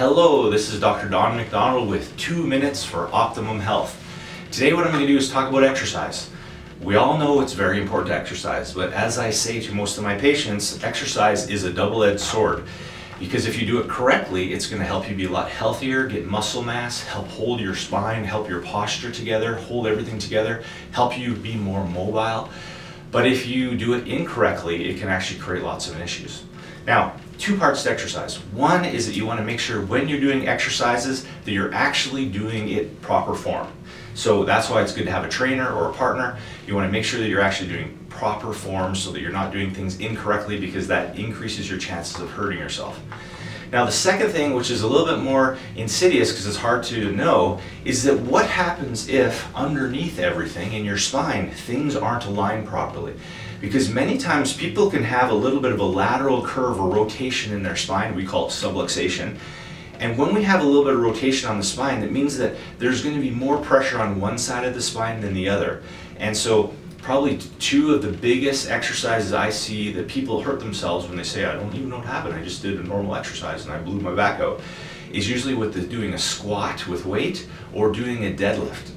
Hello, this is Dr. Don McDonald with 2 minutes for optimum health. Today what I'm going to do is talk about exercise. We all know it's very important to exercise, but as I say to most of my patients, exercise is a double-edged sword. Because if you do it correctly, it's going to help you be a lot healthier, get muscle mass, help hold your spine, help your posture together, hold everything together, help you be more mobile. But if you do it incorrectly, it can actually create lots of issues. Now, 2 parts to exercise. One is that you want to make sure when you're doing exercises that you're actually doing it proper form. So that's why it's good to have a trainer or a partner. You want to make sure that you're actually doing proper form so that you're not doing things incorrectly, because that increases your chances of hurting yourself. Now the second thing, which is a little bit more insidious because it's hard to know, is that what happens if underneath everything in your spine things aren't aligned properly. Because many times people can have a little bit of a lateral curve or rotation in their spine. We call it subluxation. And when we have a little bit of rotation on the spine, that means that there's going to be more pressure on one side of the spine than the other. And so probably 2 of the biggest exercises I see that people hurt themselves when they say, I don't even know what happened, I just did a normal exercise and I blew my back out, is usually with doing a squat with weight or doing a deadlift.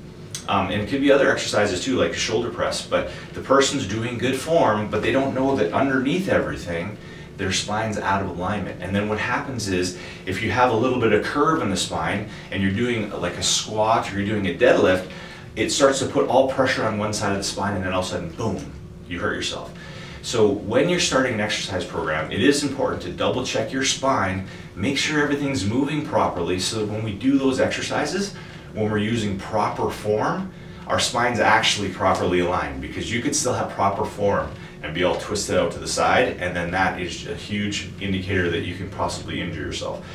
And it could be other exercises too, like a shoulder press, but the person's doing good form, but they don't know that underneath everything, their spine's out of alignment. And then what happens is, if you have a little bit of curve in the spine and you're doing like a squat or you're doing a deadlift, it starts to put all pressure on one side of the spine, and then all of a sudden, boom, you hurt yourself. So when you're starting an exercise program, it is important to double check your spine, make sure everything's moving properly, so that when we do those exercises, when we're using proper form, our spine's actually properly aligned, because you could still have proper form and be all twisted out to the side, and then that is a huge indicator that you can possibly injure yourself.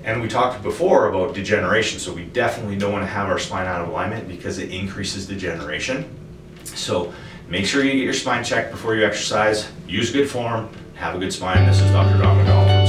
And we talked before about degeneration, so we definitely don't want to have our spine out of alignment because it increases degeneration. So make sure you get your spine checked before you exercise, use good form, have a good spine. This is Dr. Don McDonald.